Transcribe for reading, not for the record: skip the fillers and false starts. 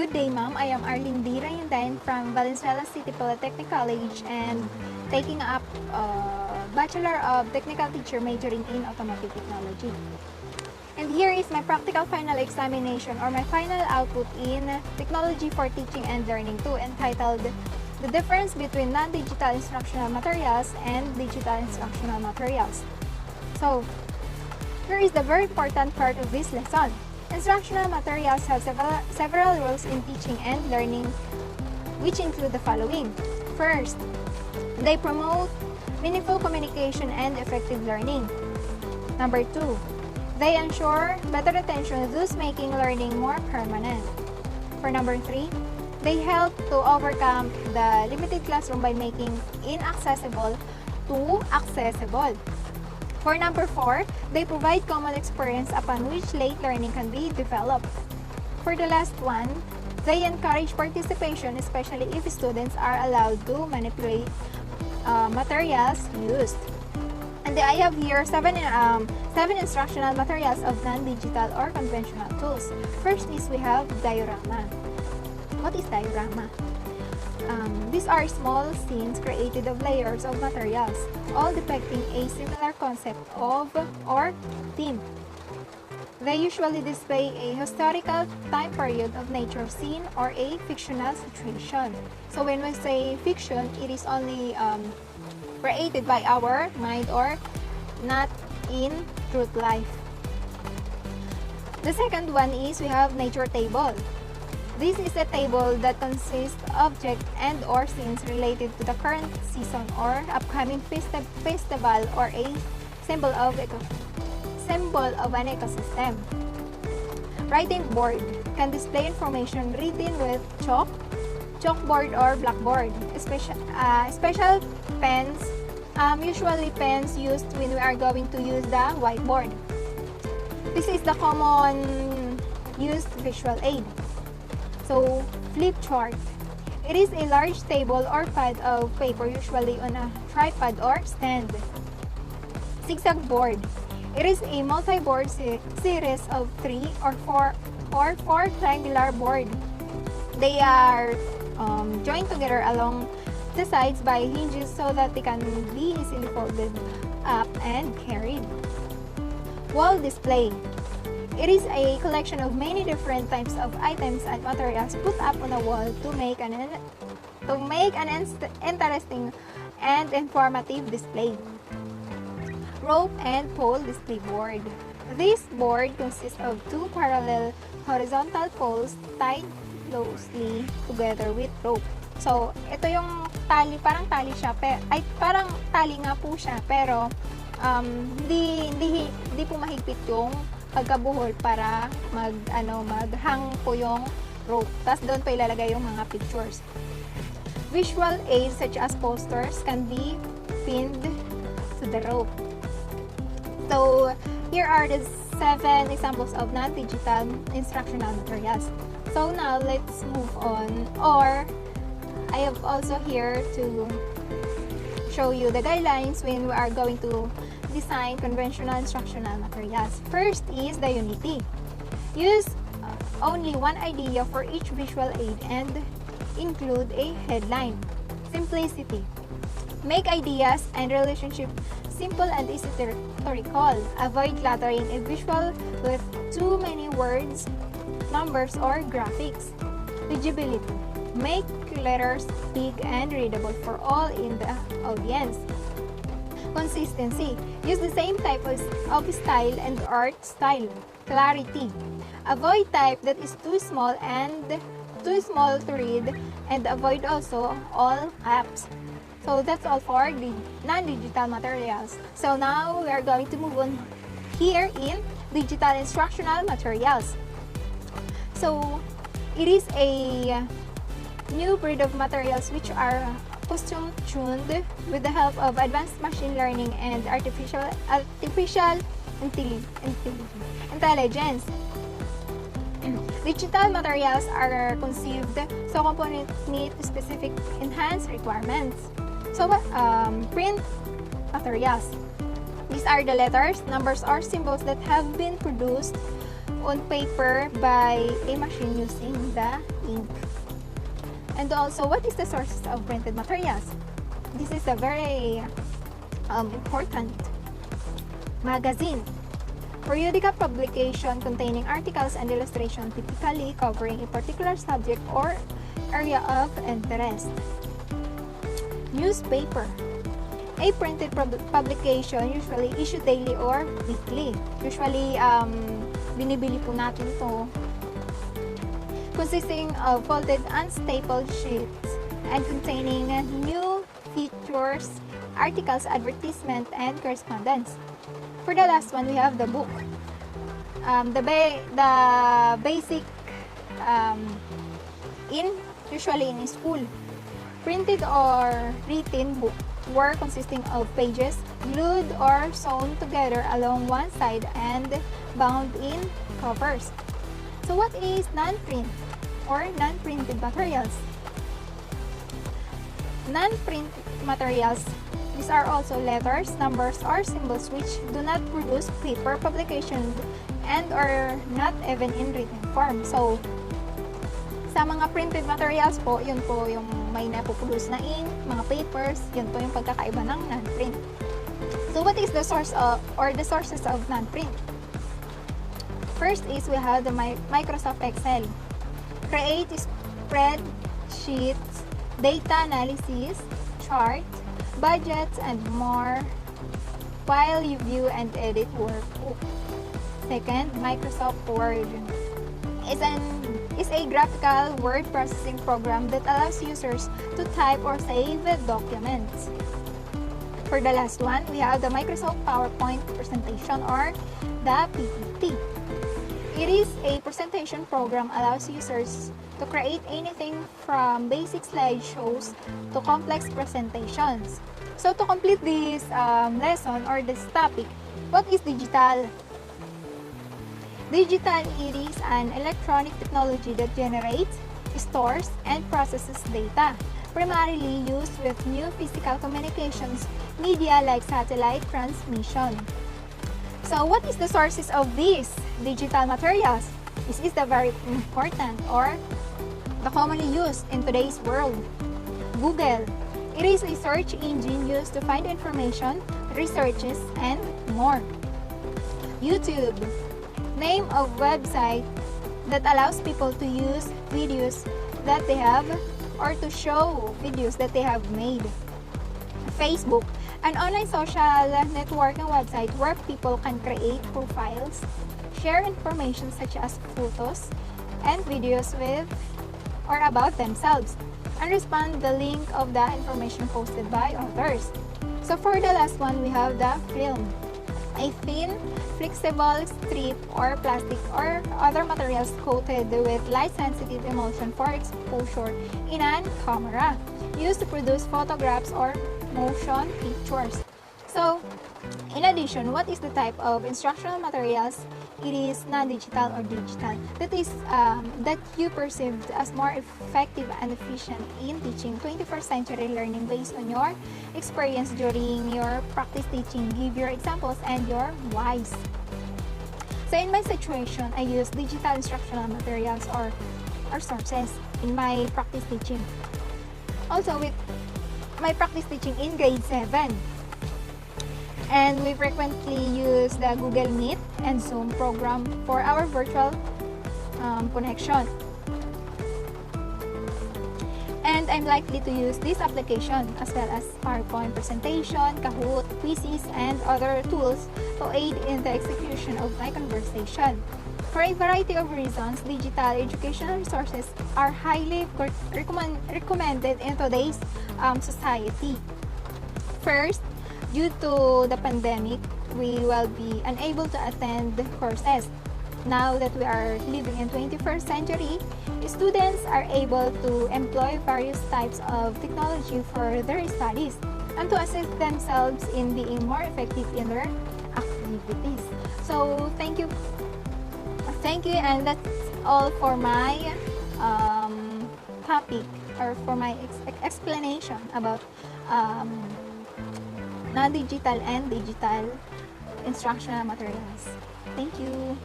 Good day, ma'am. I am Arlene D. Rayundain from Valenzuela City Polytechnic College and taking up Bachelor of Technical Teacher majoring in Automotive Technology. And here is my practical final examination or my final output in Technology for Teaching and Learning 2 entitled The Difference Between Non-Digital Instructional Materials and Digital Instructional Materials. So, here is the very important part of this lesson. Instructional materials have several roles in teaching and learning, which include the following. First, they promote meaningful communication and effective learning. Number 2, they ensure better retention, thus making learning more permanent. For number 3, they help to overcome the limited classroom by making inaccessible to accessible. For number 4, they provide common experience upon which late learning can be developed. For the last one, they encourage participation, especially if students are allowed to manipulate materials used. And I have here seven instructional materials of non-digital or conventional tools. First is we have diorama. What is diorama? These are small scenes created of layers of materials, all depicting a similar concept of or theme. They usually display a historical time period of nature scene or a fictional situation. So when we say fiction, it is only created by our mind or not in truth life. The second one is we have nature table. This is a table that consists of objects and or scenes related to the current season or upcoming festival or a symbol of an ecosystem. Writing board can display information written with chalkboard or blackboard. Special pens, usually pens used when we are going to use the whiteboard. This is the common used visual aid. So, flip chart. It is a large table or pad of paper usually on a tripod or stand. Zigzag board. It is a multi-board series of 3 or 4 triangular board. They are joined together along the sides by hinges so that they can be easily folded up and carried. Wall display. It is a collection of many different types of items and materials put up on a wall to make an interesting and informative display. Rope and pole display board. This board consists of 2 parallel horizontal poles tied closely together with rope. So, ito yung tali, parang tali siya, parang tali nga po siya, pero hindi po mahigpit yung pagkabuhol para maghang po yung rope. Tapos doon pa ilalagay yung mga pictures. Visual aids such as posters can be pinned to the rope. So, here are the 7 examples of non-digital instructional materials. So now, let's move on. Or, I have also here to show you the guidelines when we are going to design conventional instructional materials. First is the unity. Use only one idea for each visual aid and include a headline. Simplicity. Make ideas and relationships simple and easy to recall. Avoid cluttering a visual with too many words, numbers, or graphics. Legibility. Make letters big and readable for all in the audience. Consistency. Use the same type of style and art style. Clarity. Avoid type that is too small to read, and avoid also all caps. So that's all for the non-digital materials. So now we are going to move on here in digital instructional materials. So it is a new breed of materials which are custom tuned with the help of advanced machine learning and artificial intelligence. Digital materials are conceived so components meet specific enhanced requirements. So, print materials. These are the letters, numbers, or symbols that have been produced on paper by a machine using the ink. And also, what is the sources of printed materials? This is a very important magazine. Periodical publication containing articles and illustrations typically covering a particular subject or area of interest. Newspaper. A printed publication usually issued daily or weekly. Usually, binibili po natin to. Consisting of folded unstapled sheets and containing new features, articles, advertisement, and correspondence. For the last one, we have the book. The basic usually in school. Printed or written book were consisting of pages glued or sewn together along one side and bound in covers. So what is non-print or non-printed materials? Non-print materials, these are also letters, numbers, or symbols which do not produce paper publication and are not even in written form. So, sa mga printed materials po, yun po yung may napoproduce na ink, mga papers, yun po yung pagkakaiba ng non-print. So, what is the source of, or the sources of non-print? First is we have the Microsoft Excel. Create spreadsheets, data analysis, charts, budgets, and more while you view and edit workbook. Second, Microsoft Word is a graphical word processing program that allows users to type or save documents. For the last one, we have the Microsoft PowerPoint presentation or the PPT. It is a presentation program allows users to create anything from basic slideshows to complex presentations. So to complete this lesson or this topic, what is digital? Digital, it is an electronic technology that generates, stores, and processes data, primarily used with new physical communications media like satellite transmission. So what is the sources of these digital materials? This is the very important or the commonly used in today's world. Google. It is a search engine used to find information, researches, and more. YouTube. Name of website that allows people to use videos that they have or to show videos that they have made. Facebook. An online social networking website where people can create profiles, share information such as photos and videos with or about themselves, and respond the link of the information posted by others. So for the last one, we have the film. A thin, flexible strip or plastic or other materials coated with light-sensitive emulsion for exposure in a camera, used to produce photographs or motion pictures. So, in addition, what is the type of instructional materials? It is non-digital or digital. That is that you perceived as more effective and efficient in teaching 21st century learning based on your experience during your practice teaching. Give your examples and your whys. So in my situation, I use digital instructional materials or sources in my practice teaching. Also with my practice teaching in grade 7. And we frequently use the Google Meet and Zoom program for our virtual connection. And I'm likely to use this application as well as PowerPoint presentation, Kahoot, quizzes, and other tools to aid in the execution of my conversation. For a variety of reasons, digital educational resources are highly recommended in today's society. First, due to the pandemic, we will be unable to attend courses. Now that we are living in 21st century, students are able to employ various types of technology for their studies and to assist themselves in being more effective in their activities. So, thank you, and that's all for my topic or for my explanation about non-digital and digital instructional materials. Thank you.